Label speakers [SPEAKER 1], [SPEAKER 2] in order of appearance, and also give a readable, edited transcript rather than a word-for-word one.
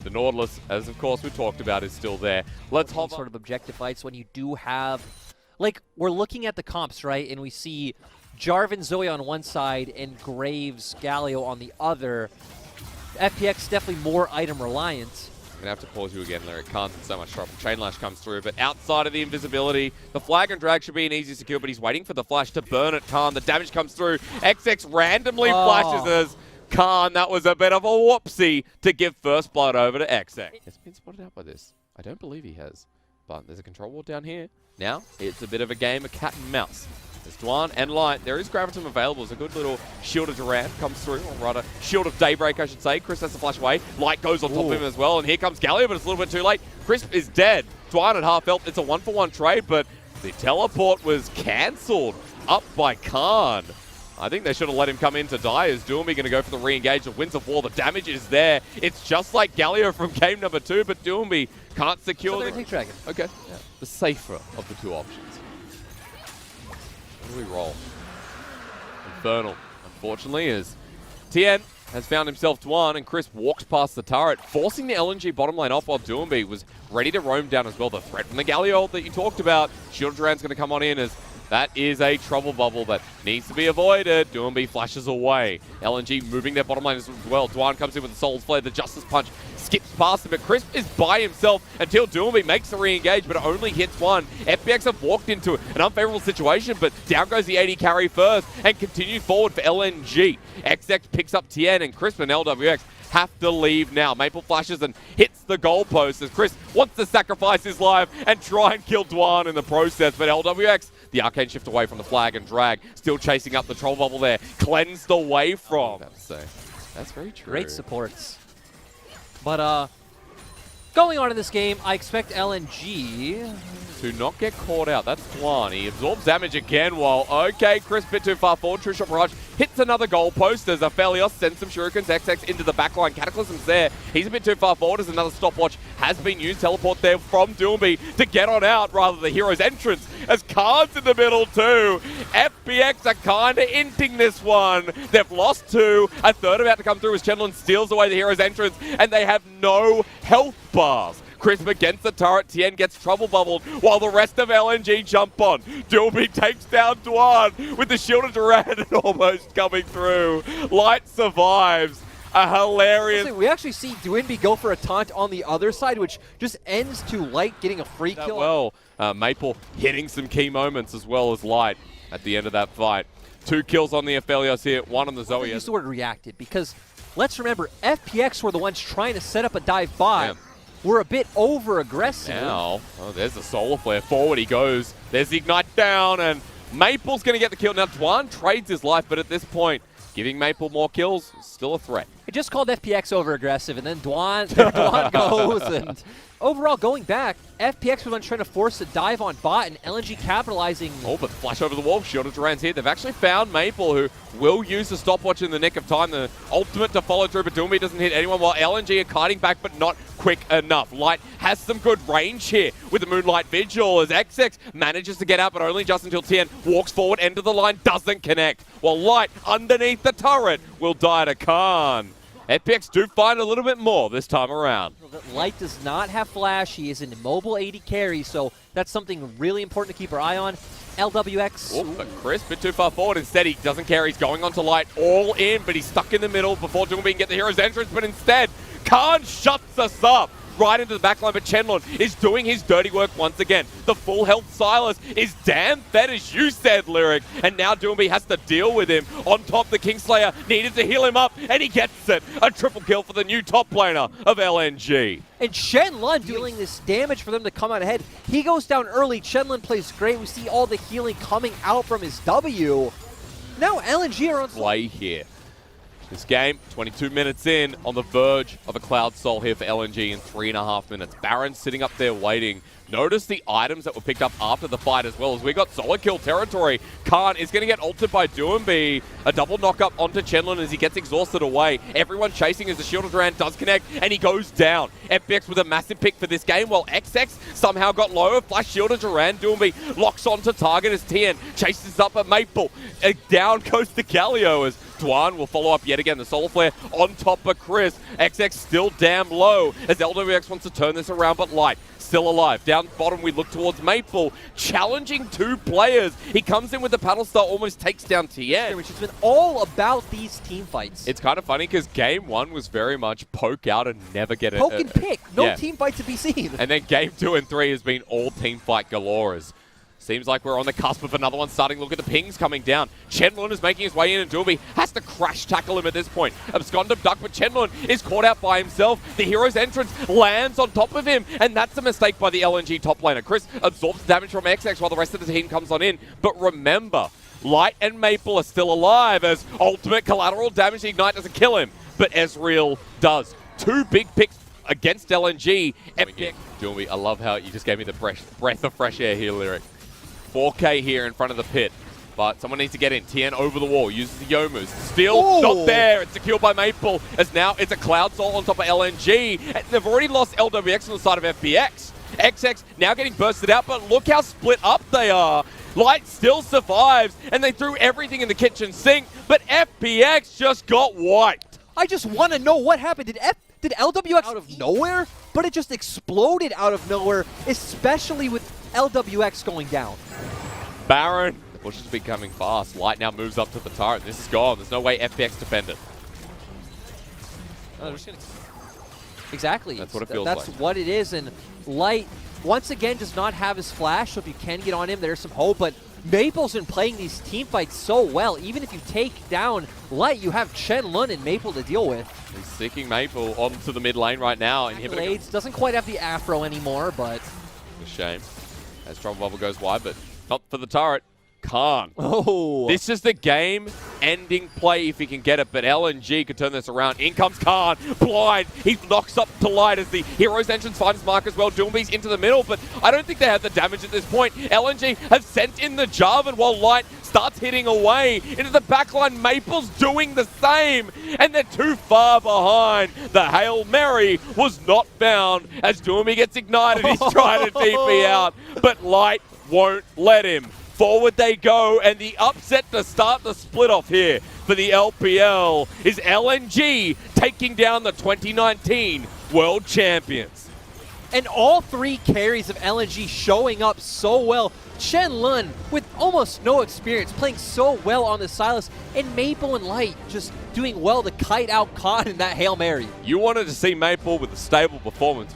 [SPEAKER 1] The Nautilus, as of course we talked about, is still there. Let's hold
[SPEAKER 2] sort of objective fights when you do have, like, we're looking at the comps, right? And we see Jarvan Zoe on one side and Graves Galio on the other. FPX definitely more item reliant.
[SPEAKER 1] I'm going to have to pause you again, Lyric. Khan's in so much trouble. Chain Lash comes through, but outside of the invisibility, the flag and drag should be an easy secure, but he's waiting for the flash to burn at Khan. The damage comes through. XX randomly flashes as Khan. That was a bit of a whoopsie to give first blood over to XX. Has been spotted out by this. I don't believe he has, but there's a control ward down here. Now, it's a bit of a game of cat and mouse. There's Dwan and Light. There is Gravitum available. There's a good little Shield of Durant comes through, or rather, Shield of Daybreak, I should say. Chris has to flash away. Light goes on top of him as well, and here comes Galio, but it's a little bit too late. Crisp is dead. Dwan at half health. It's a 1-for-1 trade, but the teleport was cancelled up by Khan. I think they should have let him come in to die. Is Doomy going to go for the re-engage of Winds of War? The damage is there. It's just like Galio from game number 2, but Doomy can't secure the
[SPEAKER 2] Dragon.
[SPEAKER 1] Okay. Yeah. The safer of the two options. What do we roll? Infernal, unfortunately, as Tien has found himself Dwan, and Chris walks past the turret, forcing the LNG bottom lane off while Doomy was ready to roam down as well. The threat from the Galio ult that you talked about. Shield Duran's going to come on in as that is a trouble bubble that needs to be avoided. Doomy flashes away. LNG moving their bottom lane as well. Dwan comes in with the Soul's Flare. The Justice Punch skips past him, but Crisp is by himself until Doomy makes the re-engage, but it only hits one. FPX have walked into an unfavorable situation, but down goes the AD carry first and continue forward for LNG. XX picks up Tien, and Crisp and LWX have to leave now. Maple flashes and hits the goalpost as Chris wants to sacrifice his life and try and kill Dwan in the process, but LWX, the arcane shift away from the flag and drag, still chasing up the troll bubble there, cleansed away from. That's very true.
[SPEAKER 2] Great supports. But going on in this game, I expect LNG
[SPEAKER 1] to not get caught out. That's Dwan. He absorbs damage again while, okay, Chris bit too far forward. True Shot Barrage hits another goalpost as Aphelios sends some shurikens. XX into the backline. Cataclysm's there. He's a bit too far forward as another stopwatch has been used. Teleport there from Doomy to get on out, rather the hero's entrance as Khan's in the middle too. FPX are kind of inting this one. They've lost two. A third about to come through as Chenlin steals away the hero's entrance, and they have no health bars. Crisp against the turret. Tien gets trouble bubbled while the rest of LNG jump on. Doomy takes down Dwan with the Shield of Durant and almost coming through. Light survives. A hilarious...
[SPEAKER 2] We actually see Dwinby go for a taunt on the other side, which just ends to Light getting a free kill.
[SPEAKER 1] Well, Maple hitting some key moments as well as Light at the end of that fight. 2 kills on the Aphelios here, 1 on the Zoe.
[SPEAKER 2] I use the word reacted because let's remember, FPX were the ones trying to set up a dive bot. We're a bit over-aggressive.
[SPEAKER 1] Now, there's the Solar Flare. Forward he goes. There's the Ignite down, and Maple's going to get the kill. Now, Dwan trades his life, but at this point, giving Maple more kills is still a threat.
[SPEAKER 2] It just called FPX over-aggressive, and then Dwan goes. And overall, going back, FPX were trying to force a dive on bot, and LNG capitalizing.
[SPEAKER 1] Oh, but flash over the wall. Shield of Duran's here. They've actually found Maple, who will use the stopwatch in the nick of time. The ultimate to follow through, but Doomy doesn't hit anyone, while LNG are kiting back, but not quick enough. Light has some good range here with the Moonlight Vigil as XX manages to get out, but only just until Tien walks forward, end of the line, doesn't connect, while Light underneath the turret will die to Khan. FPX do find a little bit more this time around.
[SPEAKER 2] Light does not have flash. He is an immobile AD carry, so that's something really important to keep our eye on. LWX.
[SPEAKER 1] Oh, but Chris, a bit too far forward. Instead, he doesn't care. He's going on to Light all in, but he's stuck in the middle before Doomy can get the hero's entrance. But instead, Khan shuts us up right into the backline, but Chenlin is doing his dirty work once again. The full health Silas is damn fed, as you said, Lyric, and now Doomy has to deal with him. On top, the Kingslayer needed to heal him up, and he gets it. A triple kill for the new top laner of LNG.
[SPEAKER 2] And Chenlin dealing this damage for them to come out ahead. He goes down early. Chenlin plays great. We see all the healing coming out from his W. Now LNG are on
[SPEAKER 1] play here. This game, 22 minutes in, on the verge of a Cloud Soul here for LNG in 3.5 minutes. Baron sitting up there waiting. Notice the items that were picked up after the fight as well, as we got solid kill territory. Khan is going to get ulted by Doomy. A double knock-up onto Chenlin as he gets exhausted away. Everyone chasing as the Shield of Duran does connect, and he goes down. FPX with a massive pick for this game, while XX somehow got lower. Flash Shield of Duran. Doomy locks onto target as Tien chases up at Maple. Down goes to Galio as Dwan will follow up yet again. The Solar Flare on top of Chris. XX still damn low as LWX wants to turn this around, but Light still alive. Down bottom, we look towards Maple, challenging 2 players. He comes in with the paddle star, almost takes down Tien.
[SPEAKER 2] Which has been all about these team fights.
[SPEAKER 1] It's kind of funny because game 1 was very much poke out and never get it.
[SPEAKER 2] Poke and pick. No
[SPEAKER 1] yeah.
[SPEAKER 2] team fight to be seen.
[SPEAKER 1] And then game 2 and 3 has been all team fight galore. Seems like we're on the cusp of another one starting. Look at the pings coming down. Chenlun is making his way in, and Doolby has to crash tackle him at this point. Abscond abduct, but Chenlun is caught out by himself. The hero's entrance lands on top of him, and that's a mistake by the LNG top laner. Chris absorbs damage from XX while the rest of the team comes on in. But remember, Light and Maple are still alive as ultimate collateral damage. The Ignite doesn't kill him, but Ezreal does. 2 big picks against LNG. Doolby, I love how you just gave me the breath of fresh air here, Lyric. 4K here in front of the pit, but someone needs to get in. Tien over the wall, uses the Yomus. Still not there. It's secured by Maple, as now it's a Cloud Soul on top of LNG. And they've already lost LWX on the side of FPX. XX now getting bursted out, but look how split up they are. Light still survives, and they threw everything in the kitchen sink, but FPX just got wiped.
[SPEAKER 2] I just want to know what happened. Did LWX out of nowhere? But it just exploded out of nowhere, especially with LWX going down.
[SPEAKER 1] Baron, the push is becoming fast. Light now moves up to the turret. This is gone. There's no way FPX defend it.
[SPEAKER 2] Exactly.
[SPEAKER 1] That's what it feels like.
[SPEAKER 2] That's what it is, and Light, once again, does not have his flash, so if you can get on him, there's some hope, but Maple's been playing these team fights so well. Even if you take down Light, you have Chenlun and Maple to deal with.
[SPEAKER 1] He's sticking Maple onto the mid lane right now.
[SPEAKER 2] HighLights doesn't quite have the afro anymore, but...
[SPEAKER 1] A shame. As Trouble Bubble goes wide, but not for the turret. Can't.
[SPEAKER 2] Oh.
[SPEAKER 1] This is the game-ending play if he can get it, but LNG could turn this around. In comes Khan, blind. He knocks up to Light as the hero's entrance finds Mark as well. Doombee's into the middle, but I don't think they have the damage at this point. LNG have sent in the Jarvan while Light starts hitting away into the backline. Maple's doing the same, and they're too far behind. The Hail Mary was not found as Doombee gets ignited. He's trying to TP out, but Light won't let him. Forward they go, and the upset to start the split off here for the LPL is LNG taking down the 2019 World Champions.
[SPEAKER 2] And all 3 carries of LNG showing up so well. Chenlun, with almost no experience, playing so well on the Silas, and Maple and Light just doing well to kite out Khan in that Hail Mary.
[SPEAKER 1] You wanted to see Maple with a stable performance.